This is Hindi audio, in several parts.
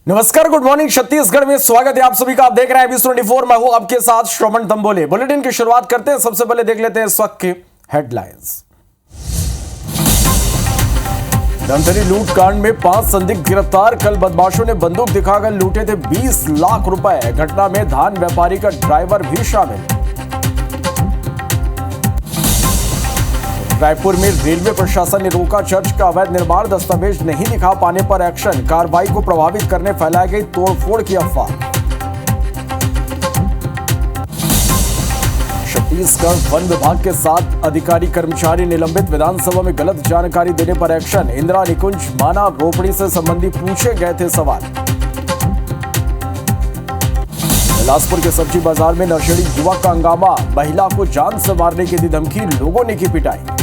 नमस्कार, गुड मॉर्निंग। छत्तीसगढ़ में स्वागत है आप सभी का। आप देख रहे हैं News24। मैं हूं आपके साथ श्रवण तंबोले। बुलेटिन की शुरुआत करते हैं। सबसे पहले देख लेते हैं इस वक्त की हेडलाइंस। धमतरी लूट कांड में 5 संदिग्ध गिरफ्तार। कल बदमाशों ने बंदूक दिखाकर लूटे थे 20 लाख रुपए। घटना में धान व्यापारी का ड्राइवर भी शामिल। रायपुर में रेलवे प्रशासन ने रोका चर्च का अवैध निर्माण। दस्तावेज नहीं दिखा पाने पर एक्शन। कार्रवाई को प्रभावित करने फैलाई गई तोड़फोड़ की अफवाह। छत्तीसगढ़ वन विभाग के 7 अधिकारी कर्मचारी निलंबित। विधानसभा में गलत जानकारी देने पर एक्शन। इंदिरा निकुंज मानव रोपड़ी से संबंधी पूछे गए थे सवाल। बिलासपुर के सब्जी बाजार में नशेड़ी युवक का हंगामा। महिला को जान से मारने की दी धमकी। लोगों ने की पिटाई।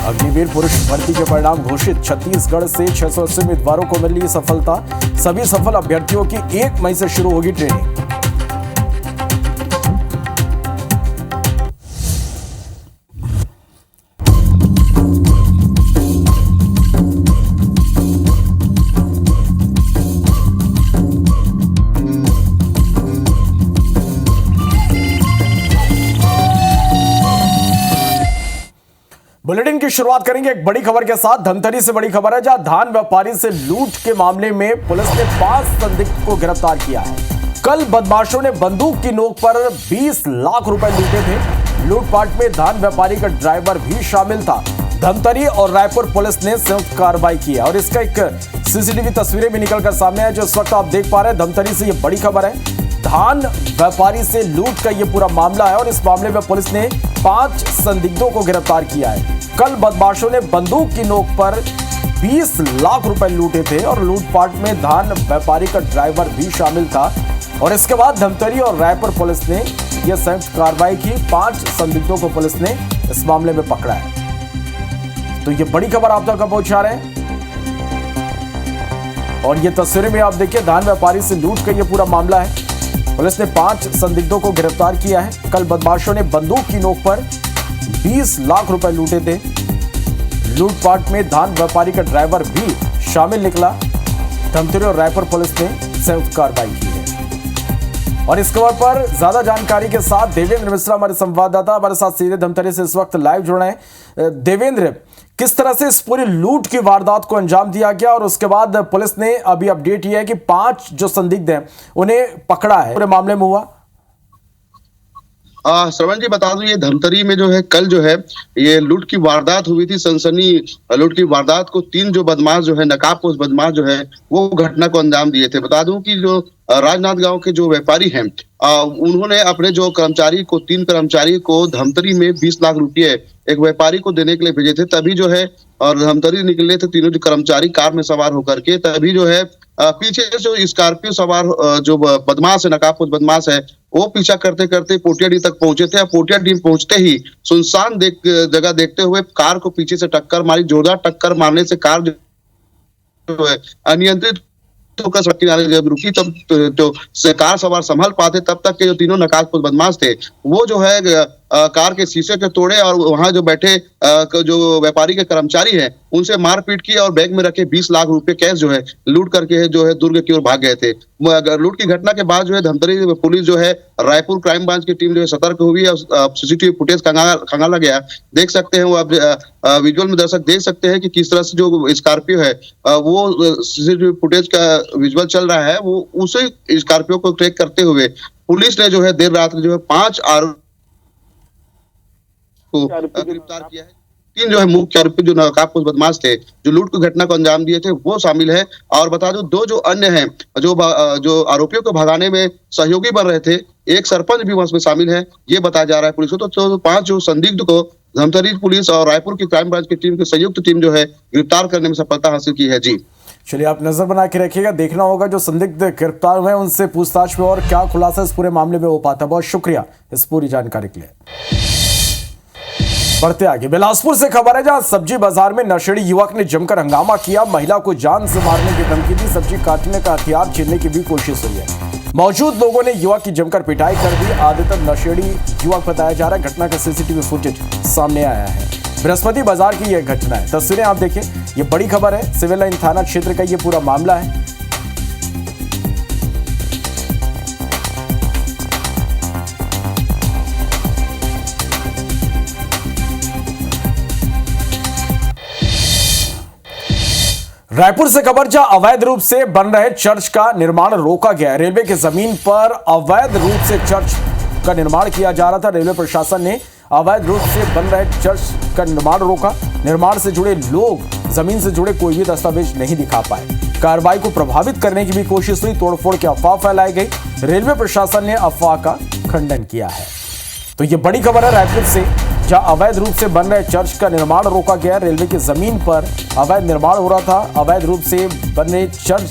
अग्निवीर पुरुष भर्ती के परिणाम घोषित। छत्तीसगढ़ से 680 उम्मीदवारों को मिली सफलता। सभी सफल अभ्यर्थियों की 1 मई से शुरू होगी ट्रेनिंग। बुलेटिन की शुरुआत करेंगे एक बड़ी खबर के साथ। धमतरी से बड़ी खबर है, जहां धान व्यापारी से लूट के मामले में पुलिस ने 5 संदिग्ध को गिरफ्तार किया है। कल बदमाशों ने बंदूक की नोक पर 20 लाख रुपए लूटे थे। लूटपाट में धान व्यापारी का ड्राइवर भी शामिल था। धमतरी और रायपुर पुलिस ने संयुक्त कार्रवाई की है और इसका एक सीसीटीवी तस्वीरें भी निकलकर सामने है, जो इस वक्त आप देख पा रहे हैं। धमतरी से यह बड़ी खबर है। धान व्यापारी से लूट का यह पूरा मामला है और इस मामले में पुलिस ने 5 संदिग्धों को गिरफ्तार किया है। कल बदमाशों ने बंदूक की नोक पर 20 लाख रुपए लूटे थे और लूटपाट में धान व्यापारी का ड्राइवर भी शामिल था और इसके बाद धमतरी और रायपुर पुलिस ने यह संयुक्त कार्रवाई की। 5 संदिग्धों को पुलिस ने इस मामले में पकड़ा है। तो यह बड़ी खबर आप तक पहुंचा रहे हैं और ये तस्वीरें में आप देखिए, धान व्यापारी से लूट का यह पूरा मामला है। पुलिस ने 5 संदिग्धों को गिरफ्तार किया है। कल बदमाशों ने बंदूक की नोक पर 20 लाख रुपए लूटे थे। लूटपाट में धान व्यापारी का ड्राइवर भी शामिल निकला। धमतरी और रायपुर पुलिस ने संयुक्त कार्रवाई की है और इस खबर पर ज्यादा जानकारी के साथ देवेंद्र मिश्रा हमारे संवाददाता हमारे साथ सीधे धमतरी से इस वक्त लाइव जुड़ रहे हैं। देवेंद्र, किस तरह से इस पूरी लूट की वारदात को अंजाम दिया गया और उसके बाद पुलिस ने अभी अपडेट यह है कि 5 जो संदिग्ध हैं उन्हें पकड़ा है, पूरे मामले में हुआ? श्रवण जी, बता दूं, ये धमतरी में जो है कल जो है ये लूट की वारदात हुई थी। सनसनी लूट की वारदात को 3 जो बदमाश जो है, नकाबपोश बदमाश जो है, वो घटना को अंजाम दिए थे। बता दूं कि जो राजनाथ गांव के जो व्यापारी हैं, उन्होंने अपने जो कर्मचारी को 3 कर्मचारी को धमतरी में 20 लाख रुपए एक व्यापारी को देने के लिए भेजे थे। तभी जो है और धमतरी निकले थे तीनों जो कर्मचारी कार में सवार होकर के। तभी जो है पीछे जो स्कॉर्पियो सवार जो बदमाश है, नकाबपोश बदमाश है, वो पीछा करते करते पोटियाडीह तक पहुंचे थे। पोटियाडीह पहुंचते ही सुनसान जगह देखते हुए कार को पीछे से टक्कर मारी। जोरदार टक्कर मारने से कार जो है अनियंत्रित होकर सड़क किनारे जब रुकी, तब तो कार सवार संभल पाते, तब तक के जो तीनों नकाबपोश बदमाश थे वो जो है कार के शीशे के तोड़े और वहां जो बैठे जो व्यापारी के कर्मचारी हैं उनसे मारपीट की और बैग में रखे 20 लाख रुपए कैश जो है लूट करके जो है दुर्ग की ओर भाग गए थे। लूट की घटना के बाद जो है धमतरी पुलिस जो है रायपुर क्राइम ब्रांच की टीम जो है सतर्क हुई है। सीसीटीवी फुटेज खंगाला गया, देख सकते हैं वो आप विजुअल में दर्शक देख सकते हैं कि किस तरह से जो स्कॉर्पियो है वो सीसीटीवी फुटेज का विजुअल चल रहा है। वो उसी स्कॉर्पियो को ट्रैक करते हुए पुलिस ने जो है देर रात जो है 5 आरोपी को गिरफ्तार किया है। 3 जो है मुख्य आरोपी जो नकाबपोश बदमाश थे जो लूट की घटना को अंजाम दिए थे वो शामिल है। और बता दूं 2 जो अन्य हैं जो आरोपियों को भगाने में सहयोगी बन रहे थे, एक सरपंच भी उसमें शामिल है, ये बताया जा रहा है पुलिस को। तो 5 जो संदिग्ध को धमतरी पुलिस और रायपुर की क्राइम ब्रांच की टीम की संयुक्त टीम जो है गिरफ्तार करने में सफलता हासिल की है। जी चलिए, आप नजर बना के रखिएगा। देखना होगा जो संदिग्ध गिरफ्तार हुए उनसे पूछताछ में और क्या खुलासा इस पूरे मामले में हो पाता है। बहुत शुक्रिया इस पूरी जानकारी के लिए। बढ़ते आगे, बिलासपुर से खबर है, जहां सब्जी बाजार में नशेड़ी युवक ने जमकर हंगामा किया। महिला को जान से मारने की धमकी दी। सब्जी काटने का हथियार छीनने की भी कोशिश हुई है। मौजूद लोगों ने युवक की जमकर पिटाई कर दी। आदित्य नशेड़ी युवक बताया जा रहा है। घटना का सीसीटीवी फुटेज सामने आया है। बृहस्पति बाजार की यह घटना है। तस्वीरें आप देखिए, ये बड़ी खबर है। सिविल लाइन थाना क्षेत्र का ये पूरा मामला है। रायपुर से खबर, जहां अवैध रूप से बन रहे चर्च का निर्माण रोका गया है। रेलवे की जमीन पर अवैध रूप से चर्च का निर्माण किया जा रहा था। रेलवे प्रशासन ने अवैध रूप से बन रहे चर्च का निर्माण रोका। निर्माण से जुड़े लोग जमीन से जुड़े कोई भी दस्तावेज नहीं दिखा पाए। कार्रवाई को प्रभावित करने की भी कोशिश हुई। तोड़फोड़ की अफवाह फैलाई गई। रेलवे प्रशासन ने अफवाह का खंडन किया है। तो ये बड़ी खबर है रायपुर से, जहां अवैध रूप से बन रहे चर्च का निर्माण रोका गया। रेलवे की जमीन पर अवैध निर्माण हो रहा था। अवैध रूप से बन रहे चर्च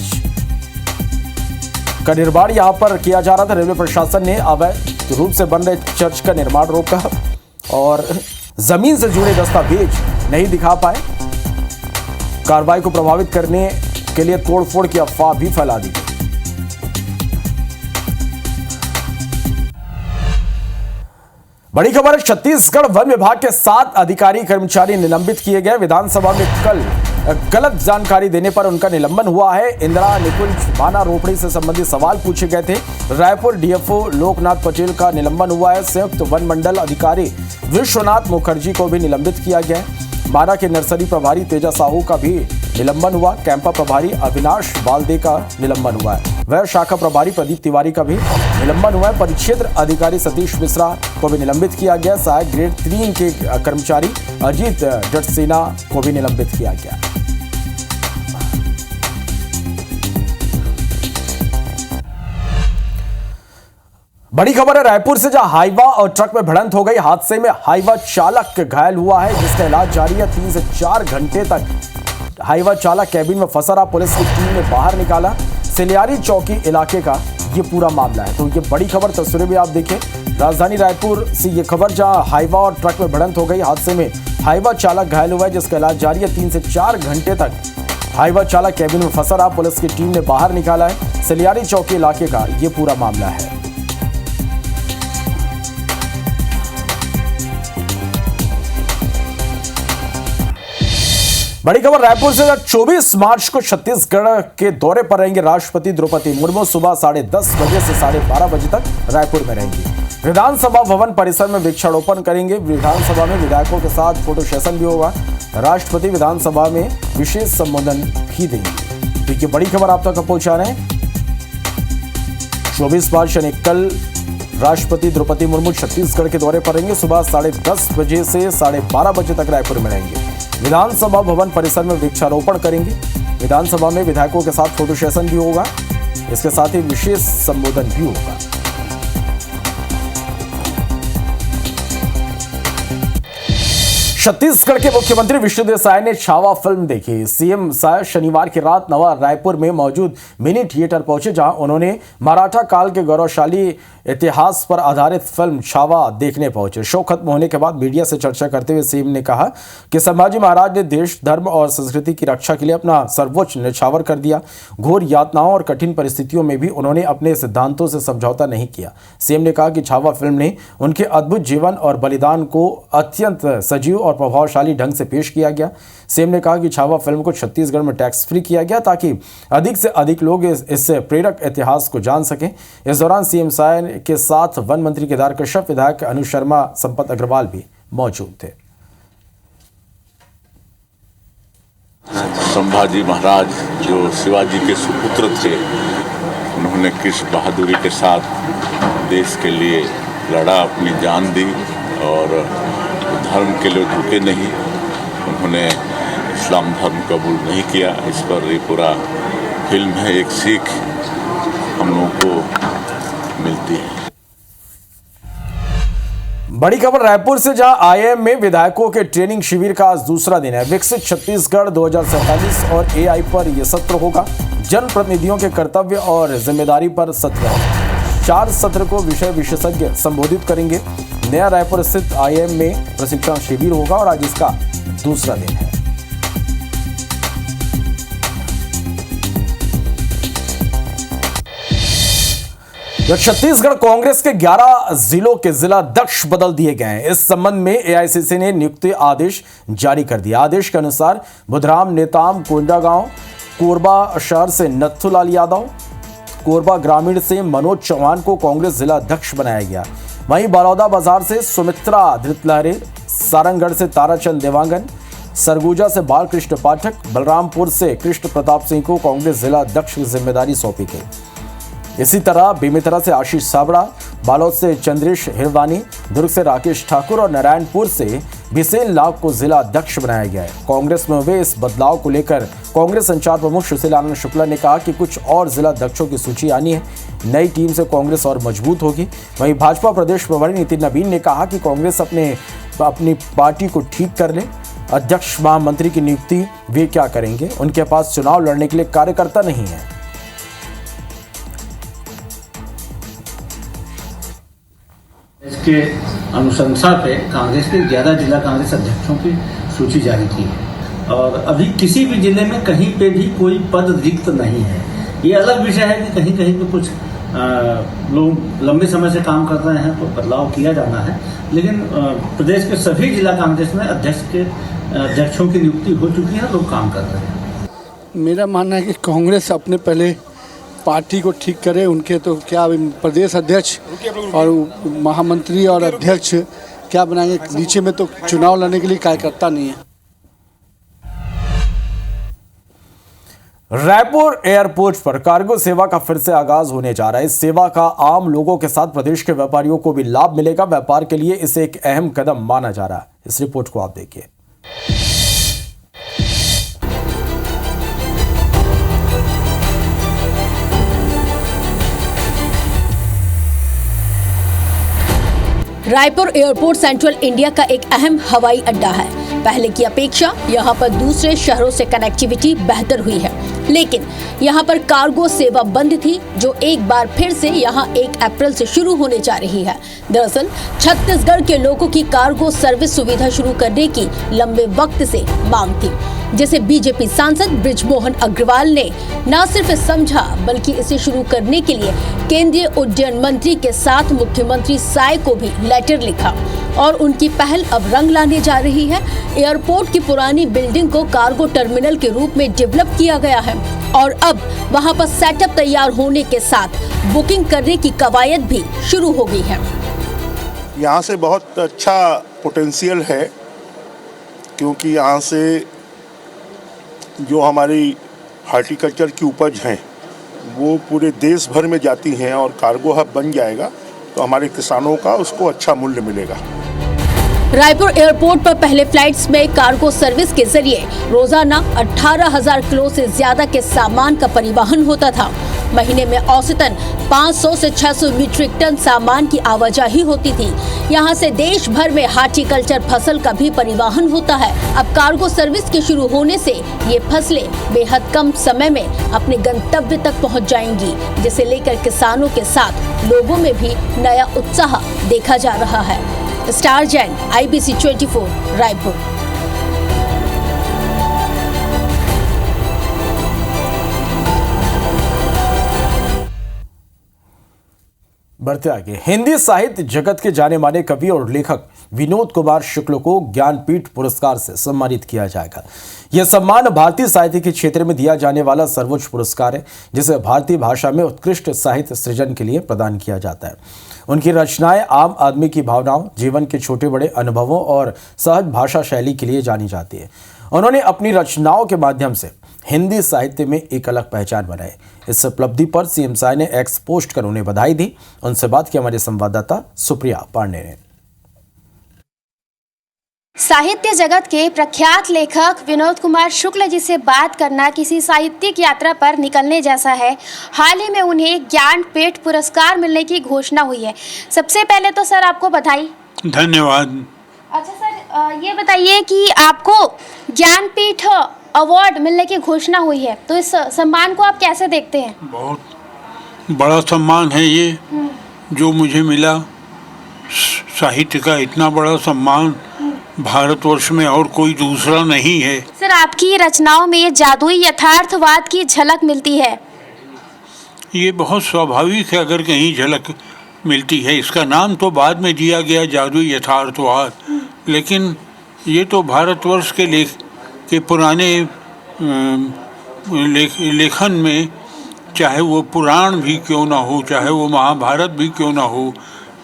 का निर्माण यहां पर किया जा रहा था। रेलवे प्रशासन ने अवैध रूप से बन रहे चर्च का निर्माण रोका और जमीन से जुड़े दस्तावेज नहीं दिखा पाए। कार्रवाई को प्रभावित करने के लिए तोड़फोड़ की अफवाह भी फैला दी गई। बड़ी खबर है, छत्तीसगढ़ वन विभाग के 7 अधिकारी कर्मचारी निलंबित किए गए। विधानसभा में कल गलत जानकारी देने पर उनका निलंबन हुआ है। इंदिरा निकुंज माना रोपड़ी से संबंधित सवाल पूछे गए थे। रायपुर डीएफओ लोकनाथ पटेल का निलंबन हुआ है। संयुक्त वन मंडल अधिकारी विश्वनाथ मुखर्जी को भी निलंबित किया गया है। माना के नर्सरी प्रभारी तेजा साहू का भी निलंबन हुआ। कैंपा प्रभारी अविनाश बालदे का निलंबन हुआ है। वह शाखा प्रभारी प्रदीप तिवारी का भी निलंबन हुआ है। परिक्षेत्र अधिकारी सतीश मिश्रा को भी निलंबित किया गया। सहायक ग्रेड 3 के कर्मचारी अजीत जटसेना को भी निलंबित किया गया। बड़ी खबर है रायपुर से, जहां हाईवा और ट्रक में भिड़ंत हो गई। हादसे में हाईवा चालक घायल हुआ है, जिसका इलाज जारी है। 3 से 4 घंटे तक हाईवा चालक कैबिन में फंसा रहा। पुलिस की टीम ने बाहर निकाला। सिलियारी चौकी इलाके का ये पूरा मामला है। तो ये बड़ी खबर, तस्वीरें भी आप देखें। राजधानी रायपुर से ये खबर, जहां हाईवा और ट्रक में भिड़ंत हो गई। हादसे में हाईवा चालक घायल हुआ है, जिसका इलाज जारी है। 3 से 4 घंटे तक हाईवा चालक कैबिन में फंसा रहा। पुलिस की टीम ने बाहर निकाला है। सिलियारी चौकी इलाके का ये पूरा मामला है। बड़ी खबर रायपुर से, 24 मार्च को छत्तीसगढ़ के दौरे पर रहेंगे राष्ट्रपति द्रौपदी मुर्मू। सुबह 10:30 बजे से 12:30 बजे तक रायपुर में रहेंगी। विधानसभा भवन परिसर में वृक्षारोपण करेंगे। विधानसभा में विधायकों के साथ फोटो सेशन भी होगा। राष्ट्रपति विधानसभा में विशेष संबोधन भी देंगे। तो ये बड़ी खबर आप तक पहुंचा रहे हैं। 24 मार्च यानी कल राष्ट्रपति द्रौपदी मुर्मू छत्तीसगढ़ के दौरे पर रहेंगे। सुबह 10:30 बजे से 12:30 बजे तक रायपुर में रहेंगे। विधानसभा भवन परिसर में वृक्षारोपण करेंगे। विधानसभा में विधायकों के साथ फोटो सेशन भी होगा। इसके साथ ही विशेष संबोधन भी होगा। छत्तीसगढ़ के मुख्यमंत्री विष्णुदेव साय ने छावा फिल्म देखी। सीएम साय शनिवार की रात नवा रायपुर में मौजूद मिनी थिएटर पहुंचे, जहां उन्होंने मराठा काल के गौरवशाली इतिहास पर आधारित फिल्म छावा देखने पहुंचे। शो खत्म होने के बाद मीडिया से चर्चा करते हुए सीएम ने कहा कि संभाजी महाराज ने देश, धर्म और संस्कृति की रक्षा के लिए अपना सर्वोच्च न्यौछावर कर दिया। घोर यातनाओं और कठिन परिस्थितियों में भी उन्होंने अपने सिद्धांतों से समझौता नहीं किया। सीएम ने कहा कि छावा फिल्म ने उनके अद्भुत जीवन और बलिदान को अत्यंत सजीव और प्रभावशाली ढंग से पेश किया गया। सीएम ने कहा कि छावा फिल्म को छत्तीसगढ़ में टैक्स फ्री किया गया, ताकि अधिक से अधिक लोग इससे प्रेरक इतिहास को जान सकें। इस दौरान सीएम साय के साथ वन मंत्री केदार कश्यप, विधायक अनु शर्मा, संपत अग्रवाल भी मौजूद थे। संभाजी महाराज जो शिवाजी के सुपुत्र थे, उन्होंने किस बहादुरी के साथ देश के लिए लड़ा, अपनी जान दी और धर्म के लिए झुके नहीं। उन्होंने इस्लाम धर्म कबूल नहीं किया। इस पर ये पूरा फिल्म है, एक सीख हम लोगों को मिलती है। बड़ी खबर रायपुर से, जहां आईएएम में विधायकों के ट्रेनिंग शिविर का आज दूसरा दिन है। विकसित छत्तीसगढ़ 2047 और एआई पर यह सत्र होगा। जनप्रतिनिधियों के कर्तव्य और जिम्मेदारी पर सत्र है। 4 सत्र को विषय विशेषज्ञ संबोधित करेंगे। नया रायपुर स्थित आईएएम में प्रशिक्षण शिविर होगा और आज इसका दूसरा दिन है। जो छत्तीसगढ़ कांग्रेस के 11 जिलों के जिला अध्यक्ष बदल दिए गए हैं। इस संबंध में एआईसीसी ने नियुक्ति आदेश जारी कर दिया। आदेश के अनुसार बुधराम नेताम कोंडागांव, कोरबा शहर से नथुलाल यादव, कोरबा ग्रामीण से मनोज चौहान को कांग्रेस जिला अध्यक्ष बनाया गया। वहीं बड़ौदा बाजार से सुमित्रा धृतलहरे, सारंगढ़ से ताराचंद देवांगन, सरगुजा से बालकृष्ण पाठक, बलरामपुर से कृष्ण प्रताप सिंह को कांग्रेस जिला अध्यक्ष की जिम्मेदारी सौंपी गई। इसी तरह बेमेतरा से आशीष साबड़ा, बालोद से चंद्रेश हिरवानी, दुर्ग से राकेश ठाकुर और नारायणपुर से भिसेन लाख को जिला अध्यक्ष बनाया गया है। कांग्रेस में हुए इस बदलाव को लेकर कांग्रेस संचार प्रमुख सुशील आनंद शुक्ला ने कहा कि कुछ और जिला अध्यक्षों की सूची आनी है। नई टीम से कांग्रेस और मजबूत होगी। वहीं भाजपा प्रदेश प्रभारी नितिन नवीन ने कहा कि कांग्रेस अपनी पार्टी को ठीक कर ले। अध्यक्ष महामंत्री की नियुक्ति वे क्या करेंगे, उनके पास चुनाव लड़ने के लिए कार्यकर्ता नहीं है। इसके अनुशंसा पे कांग्रेस के 11 जिला कांग्रेस अध्यक्षों की सूची जारी की है और अभी किसी भी जिले में कहीं पे भी कोई पद रिक्त नहीं है। ये अलग विषय है कि कहीं कहीं पे कुछ लोग लंबे समय से काम कर रहे हैं तो बदलाव किया जाना है, लेकिन प्रदेश के सभी जिला कांग्रेस में अध्यक्षों की नियुक्ति हो चुकी है, लोग काम कर रहे हैं। मेरा मानना है कि कांग्रेस अपने पहले पार्टी को ठीक करे। उनके तो क्या प्रदेश अध्यक्ष और महामंत्री और अध्यक्ष क्या बनाएंगे, नीचे में तो चुनाव लड़ने के लिए कार्यकर्ता नहीं है। रायपुर एयरपोर्ट पर कार्गो सेवा का फिर से आगाज होने जा रहा है। इस सेवा का आम लोगों के साथ प्रदेश के व्यापारियों को भी लाभ मिलेगा। व्यापार के लिए इसे एक अहम कदम माना जा रहा है। इस रिपोर्ट को आप देखिए। रायपुर एयरपोर्ट सेंट्रल इंडिया का एक अहम हवाई अड्डा है। पहले की अपेक्षा यहाँ पर दूसरे शहरों से कनेक्टिविटी बेहतर हुई है, लेकिन यहाँ पर कार्गो सेवा बंद थी, जो एक बार फिर से यहाँ 1 अप्रैल से शुरू होने जा रही है। दरअसल छत्तीसगढ़ के लोगों की कार्गो सर्विस सुविधा शुरू करने की लंबे वक्त से मांग थी, जिसे बीजेपी सांसद बृजमोहन अग्रवाल ने न सिर्फ समझा बल्कि इसे शुरू करने के लिए केंद्रीय उड्डयन मंत्री के साथ मुख्यमंत्री साय को भी लेटर लिखा और उनकी पहल अब रंग लाने जा रही है। एयरपोर्ट की पुरानी बिल्डिंग को कार्गो टर्मिनल के रूप में डेवलप किया गया है और अब वहां पर सेटअप तैयार होने के साथ बुकिंग करने की कवायद भी शुरू हो गई है। यहाँ से बहुत अच्छा पोटेंशियल है, क्योंकि यहाँ से जो हमारी हार्टिकल्चर की उपज हैं वो पूरे देश भर में जाती हैं और कार्गो हब बन जाएगा तो हमारे किसानों का उसको अच्छा मूल्य मिलेगा। रायपुर एयरपोर्ट पर पहले फ्लाइट्स में कार्गो सर्विस के जरिए रोजाना 18,000 किलो से ज्यादा के सामान का परिवहन होता था। महीने में औसतन 500 से 600 मीट्रिक टन सामान की आवाजाही होती थी। यहाँ से देश भर में हार्टिकल्चर फसल का भी परिवहन होता है। अब कार्गो सर्विस के शुरू होने से ये फसलें बेहद कम समय में अपने गंतव्य तक पहुँच जाएंगी, जिसे लेकर किसानों के साथ लोगों में भी नया उत्साह देखा जा रहा है। Star Jain, IBC 24, Raipur. बढ़ते आगे, हिंदी साहित्य जगत के जाने माने कवि और लेखक विनोद कुमार शुक्ल को ज्ञानपीठ पुरस्कार से सम्मानित किया जाएगा। यह सम्मान भारतीय साहित्य के क्षेत्र में दिया जाने वाला सर्वोच्च पुरस्कार है, जिसे भारतीय भाषा में उत्कृष्ट साहित्य सृजन के लिए प्रदान किया जाता है। उनकी रचनाएं आम आदमी की भावनाओं, जीवन के छोटे बड़े अनुभवों और सहज भाषा शैली के लिए जानी जाती है। उन्होंने अपनी रचनाओं के माध्यम से हिंदी साहित्य में एक अलग पहचान बनाई। इस उपलब्धि पर सीएम साय ने एक्स पोस्ट कर उन्हें बधाई दी। उनसे बात की हमारे संवाददाता सुप्रिया पांडे ने। साहित्य जगत के प्रख्यात लेखक विनोद कुमार शुक्ल जी से बात करना किसी साहित्यिक यात्रा पर निकलने जैसा है। हाल ही में उन्हें ज्ञानपीठ पुरस्कार मिलने की घोषणा हुई है। सबसे पहले तो सर आपको बधाई। धन्यवाद। अच्छा सर, ये बताइए कि आपको ज्ञानपीठ अवार्ड मिलने की घोषणा हुई है, तो इस सम्मान को आप कैसे देखते हैं? बहुत बड़ा सम्मान है ये जो मुझे मिला। साहित्य का इतना बड़ा सम्मान भारतवर्ष में और कोई दूसरा नहीं है। सर, आपकी रचनाओं में जादुई यथार्थवाद की झलक मिलती है। ये बहुत स्वाभाविक है अगर कहीं झलक मिलती है। इसका नाम तो बाद में दिया गया जादुई यथार्थवाद, लेकिन ये तो भारतवर्ष के पुराने लेखन में, चाहे वो पुराण भी क्यों ना हो, चाहे वो महाभारत भी क्यों ना हो,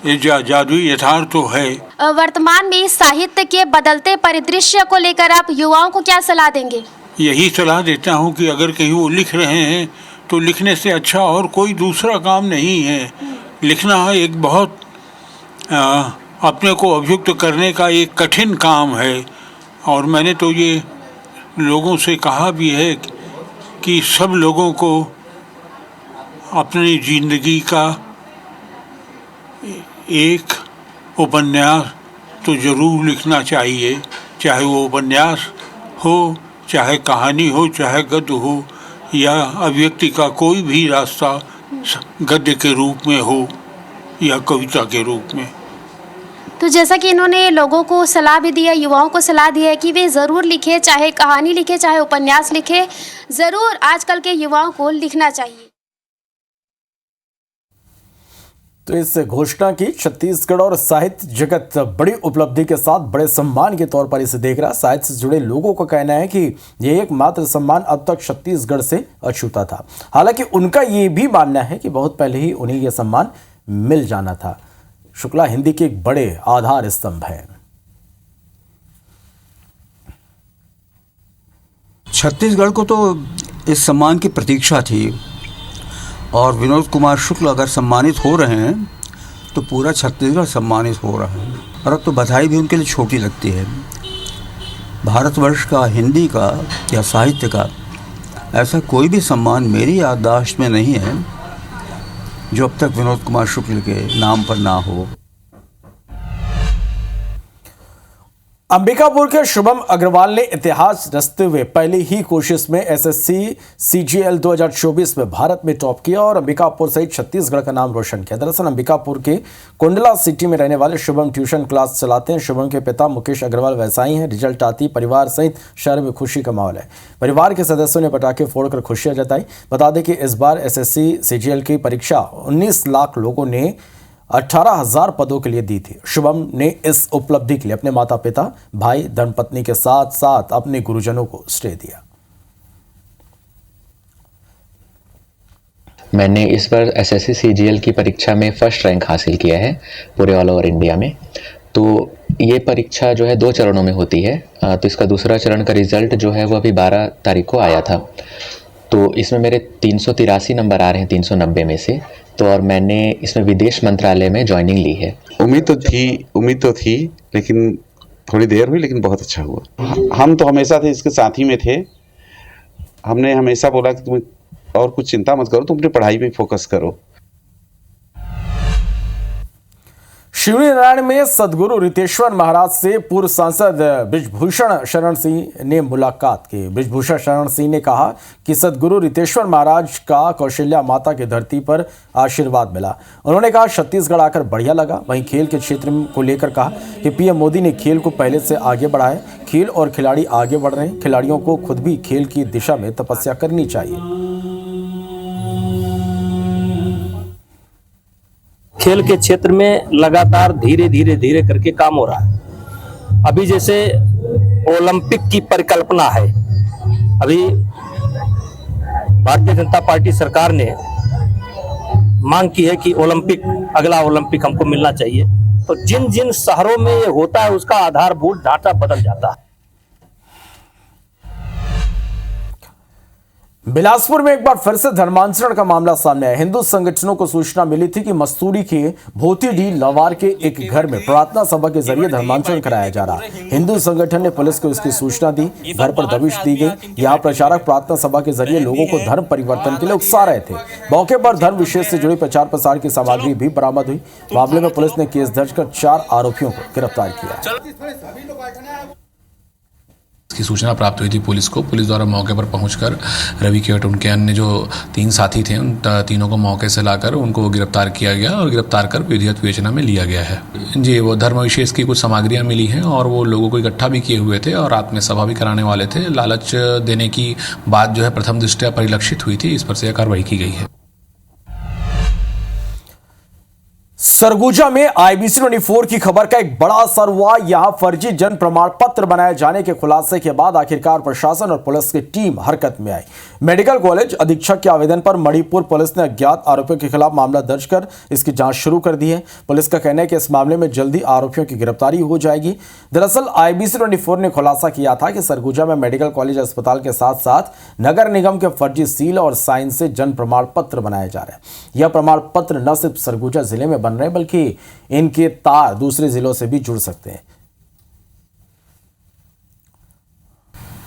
ये जादुई यथार्थ तो है। वर्तमान में साहित्य के बदलते परिदृश्य को लेकर आप युवाओं को क्या सलाह देंगे? यही सलाह देता हूँ कि अगर कहीं वो लिख रहे हैं तो लिखने से अच्छा और कोई दूसरा काम नहीं है। लिखना एक बहुत अपने को अभिव्यक्त करने का एक कठिन काम है, और मैंने तो ये लोगों से कहा भी है कि सब लोगों को अपनी ज़िंदगी का एक उपन्यास तो ज़रूर लिखना चाहिए, चाहे वो उपन्यास हो, चाहे कहानी हो, चाहे गद्य हो, या अभिव्यक्ति का कोई भी रास्ता गद्य के रूप में हो या कविता के रूप में। तो जैसा कि इन्होंने लोगों को सलाह भी दी है, युवाओं को सलाह दी है कि वे ज़रूर लिखें, चाहे कहानी लिखें, चाहे उपन्यास लिखें, ज़रूर आजकल के युवाओं को लिखना चाहिए। तो इस घोषणा की छत्तीसगढ़ और साहित्य जगत बड़ी उपलब्धि के साथ बड़े सम्मान के तौर पर इसे देख रहा। साहित्य से जुड़े लोगों का कहना है कि यह एकमात्र सम्मान अब तक छत्तीसगढ़ से अछूता था। हालांकि उनका ये भी मानना है कि बहुत पहले ही उन्हें यह सम्मान मिल जाना था। शुक्ला हिंदी के एक बड़े आधार स्तंभ हैं। छत्तीसगढ़ को तो इस सम्मान की प्रतीक्षा थी, और विनोद कुमार शुक्ल अगर सम्मानित हो रहे हैं तो पूरा छत्तीसगढ़ सम्मानित हो रहा है। और अब तो बधाई भी उनके लिए छोटी लगती है। भारतवर्ष का, हिंदी का या साहित्य का ऐसा कोई भी सम्मान मेरी याददाश्त में नहीं है जो अब तक विनोद कुमार शुक्ल के नाम पर ना हो। अंबिकापुर के शुभम अग्रवाल ने इतिहास रचते हुए पहली ही कोशिश में एसएससी सीजीएल 2024 में भारत में टॉप किया और अंबिकापुर सहित छत्तीसगढ़ का नाम रोशन किया। दरअसल अंबिकापुर के कुंडला सिटी में रहने वाले शुभम ट्यूशन क्लास चलाते हैं। शुभम के पिता मुकेश अग्रवाल व्यवसायी हैं। रिजल्ट आती परिवार सहित शहर में खुशी का माहौल है। परिवार के सदस्यों ने पटाखे फोड़कर खुशियां जताई। बता दें कि इस बार एसएससी सीजीएल की परीक्षा 19 लाख लोगों ने 18,000 पदों के लिए दी थी। शुभम ने इस उपलब्धि के लिए अपने माता पिता, भाई, धर्मपत्नी के साथ साथ अपने गुरुजनों को श्रेय दिया। मैंने इस बार एसएससी सीजीएल की परीक्षा में फर्स्ट रैंक हासिल किया है पूरे ऑल ओवर इंडिया में। तो ये परीक्षा जो है 2 चरणों में होती है। तो इसका दूसरा चरण का रिजल्ट जो है वो अभी 12 तारीख को आया था। तो इसमें मेरे 383 नंबर आ रहे हैं 390 में से। तो और मैंने इसमें विदेश मंत्रालय में ज्वाइनिंग ली है। उम्मीद तो थी लेकिन थोड़ी देर हुई, लेकिन बहुत अच्छा हुआ। हम तो हमेशा थे इसके साथी में थे। हमने हमेशा बोला कि तुम और कुछ चिंता मत करो, तुम अपनी पढ़ाई पे फोकस करो। शिवनारायण में सदगुरु रितेश्वर महाराज से पूर्व सांसद बृजभूषण शरण सिंह ने मुलाकात की। बृजभूषण शरण सिंह ने कहा कि सदगुरु रितेश्वर महाराज का कौशल्या माता की धरती पर आशीर्वाद मिला। उन्होंने कहा छत्तीसगढ़ आकर बढ़िया लगा। वहीं खेल के क्षेत्र को लेकर कहा कि पीएम मोदी ने खेल को पहले से आगे बढ़ाया। खेल और खिलाड़ी आगे बढ़ रहे हैं। खिलाड़ियों को खुद भी खेल की दिशा में तपस्या करनी चाहिए। खेल के क्षेत्र में लगातार धीरे धीरे करके काम हो रहा है। अभी जैसे ओलंपिक की परिकल्पना है, अभी भारतीय जनता पार्टी सरकार ने मांग की है कि ओलंपिक, अगला ओलंपिक हमको मिलना चाहिए। तो जिन जिन शहरों में ये होता है उसका आधारभूत ढांचा बदल जाता है। बिलासपुर में एक बार फिर से धर्मांतरण का मामला सामने आया। हिंदू संगठनों को सूचना मिली थी कि मस्तूरी के भोतीडीह लवार के एक घर में प्रार्थना सभा के जरिए धर्मांतरण कराया जा रहा है। हिंदू संगठन ने पुलिस को इसकी सूचना दी। घर पर दबिश दी गई। यहाँ प्रचारक प्रार्थना सभा के जरिए लोगों को धर्म परिवर्तन के लिए उकसा रहे थे। मौके पर धर्म विशेष से जुड़ी प्रचार प्रसार की सामग्री भी बरामद हुई। मामले में पुलिस ने केस दर्ज कर 4 आरोपियों को गिरफ्तार किया। इसकी सूचना प्राप्त हुई थी पुलिस को। पुलिस द्वारा मौके पर पहुंचकर रवि केवट, उनके अन्य जो 3 साथी थे, उन तीनों को मौके से लाकर उनको गिरफ्तार किया गया और गिरफ्तार कर विधिवत विवेचना में लिया गया है। जी, वो धर्म विशेष की कुछ सामग्रियां मिली हैं और वो लोगों को इकट्ठा भी किए हुए थे और रात में सभा भी कराने वाले थे। लालच देने की बात जो है प्रथम दृष्टया परिलक्षित हुई थी। इस पर से यह कार्रवाई की गई है। सरगुजा में IBC 24 की खबर का एक बड़ा असर हुआ। यहां फर्जी जन्म प्रमाण पत्र बनाए जाने के खुलासे के बाद आखिरकार प्रशासन और पुलिस की टीम हरकत में आई। मेडिकल कॉलेज अधीक्षक के आवेदन पर मणिपुर पुलिस ने अज्ञात आरोपियों के खिलाफ मामला दर्ज कर इसकी जांच शुरू कर दी है। पुलिस का कहना है कि इस मामले में जल्दी आरोपियों की गिरफ्तारी हो जाएगी। दरअसल IBC 24 ने खुलासा किया था कि सरगुजा में मेडिकल कॉलेज अस्पताल के साथ साथ नगर निगम के फर्जी सील और साइन से जन्म प्रमाण पत्र बनाए जा रहे हैं। यह प्रमाण पत्र न सिर्फ सरगुजा जिले में बन रहे बल्कि इनके तार दूसरे जिलों से भी जुड़ सकते हैं।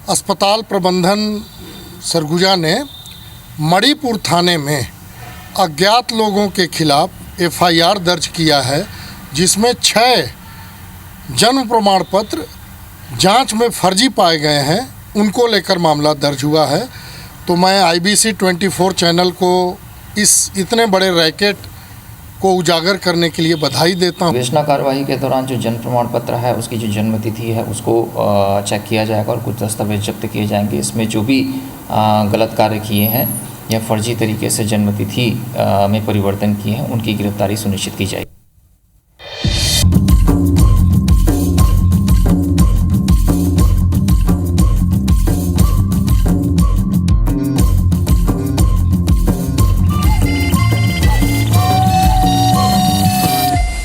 अस्पताल प्रबंधन सरगुजा ने मणिपुर थाने में अज्ञात लोगों के खिलाफ FIR दर्ज किया है, जिसमें 6 जन्म प्रमाण पत्र जांच में फर्जी पाए गए हैं। उनको लेकर मामला दर्ज हुआ है। तो मैं IBC 24 चैनल को इस इतने बड़े रैकेट को उजागर करने के लिए बधाई देता हूँ। विवेचना कार्रवाई के दौरान जो जन्म प्रमाण पत्र है उसकी जो जन्म तिथि है उसको चेक किया जाएगा और कुछ दस्तावेज जब्त किए जाएंगे। इसमें जो भी गलत कार्य किए हैं या फर्जी तरीके से जन्म तिथि में परिवर्तन किए हैं उनकी गिरफ्तारी सुनिश्चित की जाएगी।